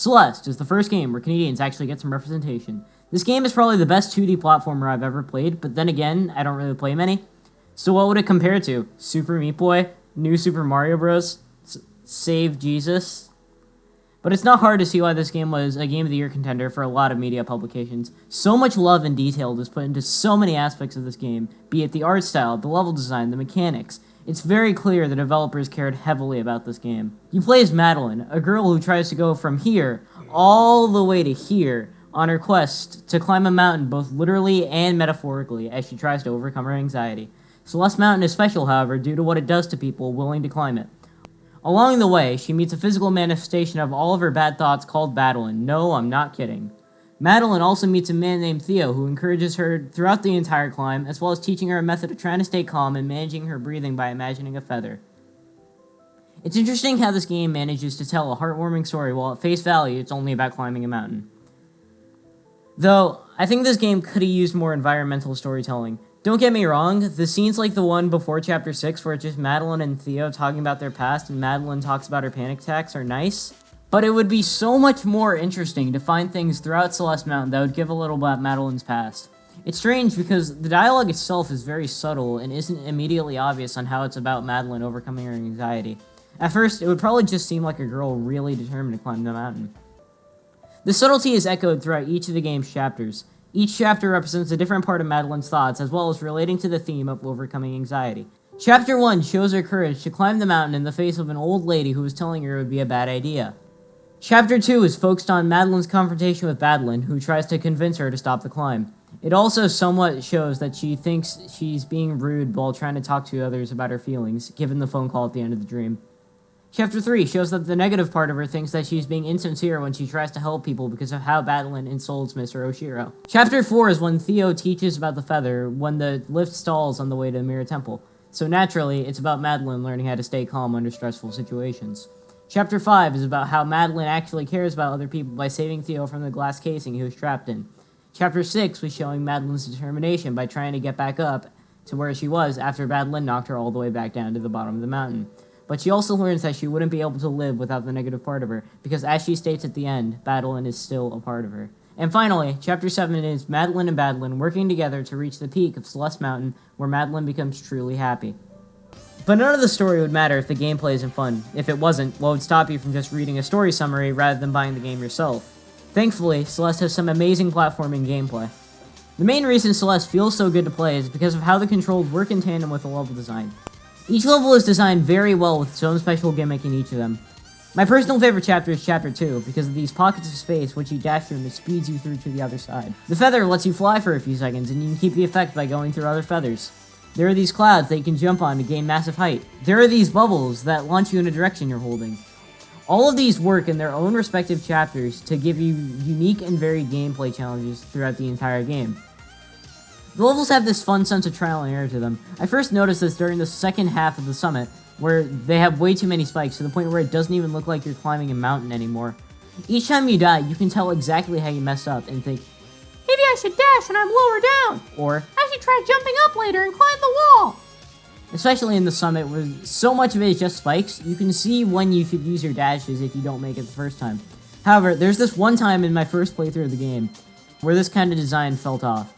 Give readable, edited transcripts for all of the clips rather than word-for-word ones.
Celeste is the first game where Canadians actually get some representation. This game is probably the best 2D platformer I've ever played, but then again, I don't really play many. So what would it compare to? Super Meat Boy? New Super Mario Bros? Save Jesus? But it's not hard to see why this game was a Game of the Year contender for a lot of media publications. So much love and detail is put into so many aspects of this game, be it the art style, the level design, the mechanics. It's very clear the developers cared heavily about this game. You play as Madeline, a girl who tries to go from here all the way to here on her quest to climb a mountain both literally and metaphorically as she tries to overcome her anxiety. Celeste Mountain is special, however, due to what it does to people willing to climb it. Along the way, she meets a physical manifestation of all of her bad thoughts called Madeline. No, I'm not kidding. Madeline also meets a man named Theo who encourages her throughout the entire climb, as well as teaching her a method of trying to stay calm and managing her breathing by imagining a feather. It's interesting how this game manages to tell a heartwarming story while at face value it's only about climbing a mountain. Though, I think this game could have used more environmental storytelling. Don't get me wrong, the scenes like the one before Chapter 6 where it's just Madeline and Theo talking about their past and Madeline talks about her panic attacks are nice, but it would be so much more interesting to find things throughout Celeste Mountain that would give a little about Madeline's past. It's strange because the dialogue itself is very subtle and isn't immediately obvious on how it's about Madeline overcoming her anxiety. At first, it would probably just seem like a girl really determined to climb the mountain. The subtlety is echoed throughout each of the game's chapters. Each chapter represents a different part of Madeline's thoughts, as well as relating to the theme of overcoming anxiety. Chapter 1 shows her courage to climb the mountain in the face of an old lady who was telling her it would be a bad idea. Chapter 2 is focused on Madeline's confrontation with Madeline, who tries to convince her to stop the climb. It also somewhat shows that she thinks she's being rude while trying to talk to others about her feelings, given the phone call at the end of the dream. Chapter 3 shows that the negative part of her thinks that she's being insincere when she tries to help people because of how Madeline insults Mr. Oshiro. Chapter 4 is when Theo teaches about the feather when the lift stalls on the way to Mirror Temple. So naturally, it's about Madeline learning how to stay calm under stressful situations. Chapter 5 is about how Madeline actually cares about other people by saving Theo from the glass casing he was trapped in. Chapter 6 was showing Madeline's determination by trying to get back up to where she was after Madeline knocked her all the way back down to the bottom of the mountain. But she also learns that she wouldn't be able to live without the negative part of her, because as she states at the end, Madeline is still a part of her. And finally, Chapter 7 is Madeline and Madeline working together to reach the peak of Celeste Mountain, where Madeline becomes truly happy. But none of the story would matter if the gameplay isn't fun. If it wasn't, what would stop you from just reading a story summary rather than buying the game yourself? Thankfully, Celeste has some amazing platforming gameplay. The main reason Celeste feels so good to play is because of how the controls work in tandem with the level design. Each level is designed very well with its own special gimmick in each of them. My personal favorite chapter is Chapter 2, because of these pockets of space which you dash through and it speeds you through to the other side. The feather lets you fly for a few seconds, and you can keep the effect by going through other feathers. There are these clouds that you can jump on to gain massive height. There are these bubbles that launch you in a direction you're holding. All of these work in their own respective chapters to give you unique and varied gameplay challenges throughout the entire game. The levels have this fun sense of trial and error to them. I first noticed this during the second half of the summit, where they have way too many spikes to the point where it doesn't even look like you're climbing a mountain anymore. Each time you die, you can tell exactly how you messed up and think, maybe I should dash and I'm lower down, or I should try jumping up later and climb the wall. Especially in the summit, where so much of it is just spikes, you can see when you should use your dashes if you don't make it the first time. However, there's this one time in my first playthrough of the game where this kind of design felt off.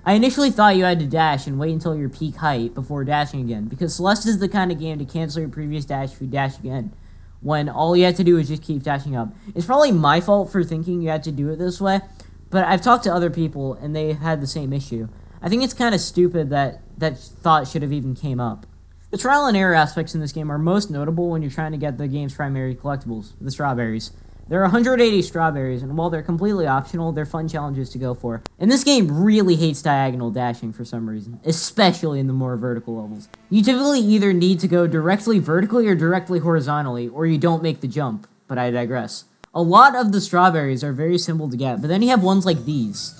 I initially thought you had to dash and wait until your peak height before dashing again, because Celeste is the kind of game to cancel your previous dash if you dash again, when all you have to do is just keep dashing up. It's probably my fault for thinking you had to do it this way, but I've talked to other people and they had the same issue. I think it's kind of stupid that thought should have even came up. The trial and error aspects in this game are most notable when you're trying to get the game's primary collectibles, the strawberries. There are 180 strawberries, and while they're completely optional, they're fun challenges to go for. And this game really hates diagonal dashing for some reason, especially in the more vertical levels. You typically either need to go directly vertically or directly horizontally, or you don't make the jump, but I digress. A lot of the strawberries are very simple to get, but then you have ones like these.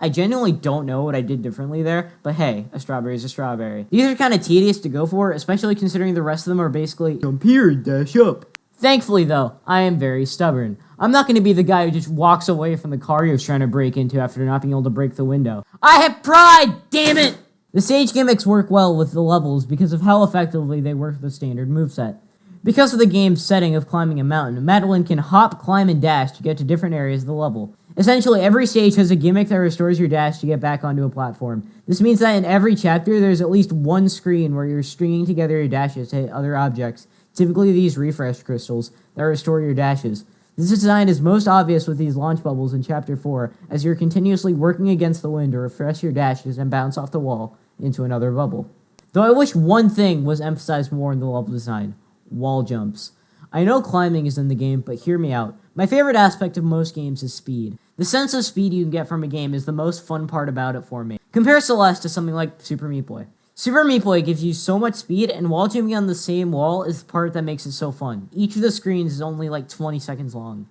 I genuinely don't know what I did differently there, but hey, a strawberry is a strawberry. These are kind of tedious to go for, especially considering the rest of them are basically jump here and dash up. Thankfully though, I am very stubborn. I'm not going to be the guy who just walks away from the car he was trying to break into after not being able to break the window. I have pride, damn it! The stage gimmicks work well with the levels because of how effectively they work with the standard moveset. Because of the game's setting of climbing a mountain, Madeline can hop, climb, and dash to get to different areas of the level. Essentially, every stage has a gimmick that restores your dash to get back onto a platform. This means that in every chapter, there's at least one screen where you're stringing together your dashes to hit other objects, typically these refresh crystals that restore your dashes. This design is most obvious with these launch bubbles in Chapter 4, as you're continuously working against the wind to refresh your dashes and bounce off the wall into another bubble. Though I wish one thing was emphasized more in the level design: wall jumps. I know climbing is in the game, but hear me out. My favorite aspect of most games is speed. The sense of speed you can get from a game is the most fun part about it for me. Compare Celeste to something like Super Meat Boy. Super Meat Boy gives you so much speed, and wall jumping on the same wall is the part that makes it so fun. Each of the screens is only like 20 seconds long.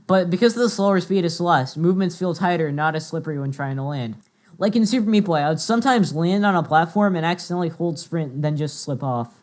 But because of the slower speed of Celeste, movements feel tighter and not as slippery when trying to land. Like in Super Meat Boy, I would sometimes land on a platform and accidentally hold sprint and then just slip off.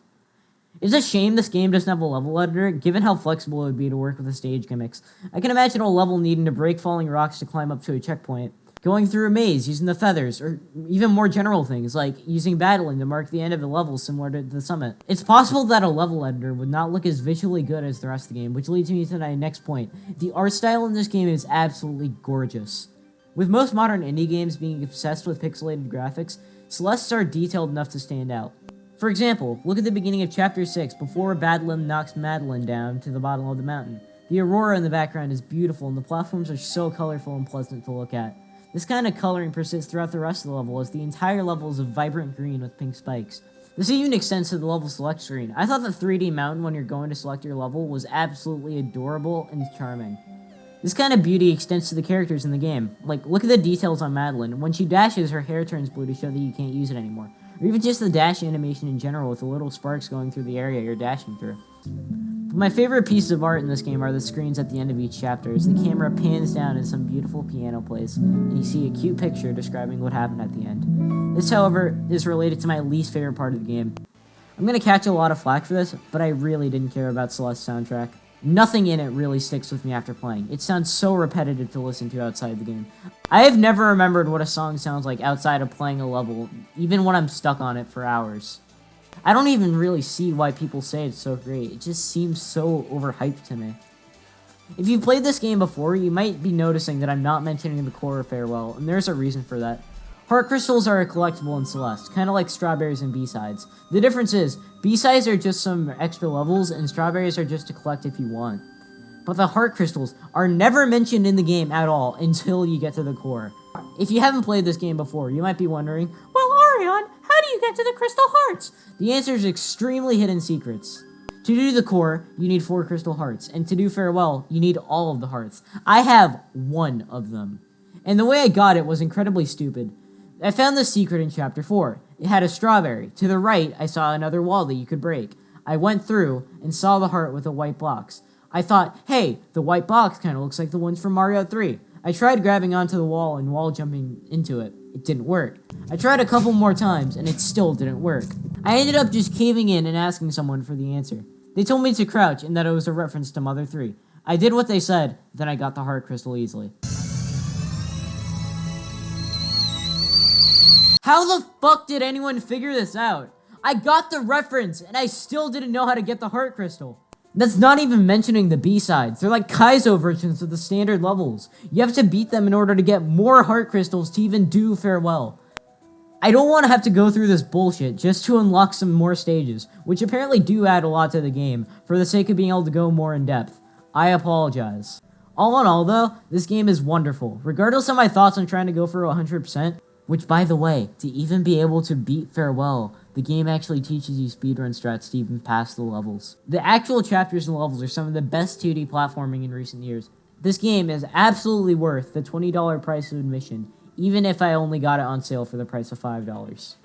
It's a shame this game doesn't have a level editor, given how flexible it would be to work with the stage gimmicks. I can imagine a level needing to break falling rocks to climb up to a checkpoint, going through a maze using the feathers, or even more general things like using battling to mark the end of the level similar to the summit. It's possible that a level editor would not look as visually good as the rest of the game, which leads me to my next point. The art style in this game is absolutely gorgeous. With most modern indie games being obsessed with pixelated graphics, Celeste's are detailed enough to stand out. For example, look at the beginning of Chapter 6 before Badlam knocks Madeline down to the bottom of the mountain. The aurora in the background is beautiful and the platforms are so colorful and pleasant to look at. This kind of coloring persists throughout the rest of the level as the entire level is a vibrant green with pink spikes. This even extends to the level select screen. I thought the 3D mountain when you're going to select your level was absolutely adorable and charming. This kind of beauty extends to the characters in the game. Like, look at the details on Madeline. When she dashes, her hair turns blue to show that you can't use it anymore. Or even just the dash animation in general with the little sparks going through the area you're dashing through. But my favorite pieces of art in this game are the screens at the end of each chapter as the camera pans down and some beautiful piano plays, and you see a cute picture describing what happened at the end. This, however, is related to my least favorite part of the game. I'm going to catch a lot of flack for this, but I really didn't care about Celeste's soundtrack. Nothing in it really sticks with me after playing. It sounds so repetitive to listen to outside the game. I have never remembered what a song sounds like outside of playing a level, even when I'm stuck on it for hours. I don't even really see why people say it's so great. It just seems so overhyped to me. If you've played this game before, you might be noticing that I'm not mentioning the core of Farewell, and there's a reason for that. Heart crystals are a collectible in Celeste, kind of like strawberries and B-sides. The difference is, B-sides are just some extra levels, and strawberries are just to collect if you want. But the heart crystals are never mentioned in the game at all until you get to the core. If you haven't played this game before, you might be wondering, well, Areeon, how do you get to the crystal hearts? The answer is extremely hidden secrets. To do the core, you need 4 crystal hearts, and to do Farewell, you need all of the hearts. I have 1 of them. And the way I got it was incredibly stupid. I found the secret in Chapter 4. It had a strawberry. To the right, I saw another wall that you could break. I went through and saw the heart with the white blocks. I thought, hey, the white box kind of looks like the ones from Mario 3. I tried grabbing onto the wall and wall jumping into it. It didn't work. I tried a couple more times and it still didn't work. I ended up just caving in and asking someone for the answer. They told me to crouch and that it was a reference to Mother 3. I did what they said, then I got the heart crystal easily. How the fuck did anyone figure this out? I got the reference, and I still didn't know how to get the heart crystal. That's not even mentioning the B-sides. They're like Kaizo versions of the standard levels. You have to beat them in order to get more heart crystals to even do Farewell. I don't want to have to go through this bullshit just to unlock some more stages, which apparently do add a lot to the game, for the sake of being able to go more in depth. I apologize. All in all though, this game is wonderful. Regardless of my thoughts on trying to go for 100%, which, by the way, to even be able to beat Farewell, the game actually teaches you speedrun strats to even pass the levels. The actual chapters and levels are some of the best 2D platforming in recent years. This game is absolutely worth the $20 price of admission, even if I only got it on sale for the price of $5.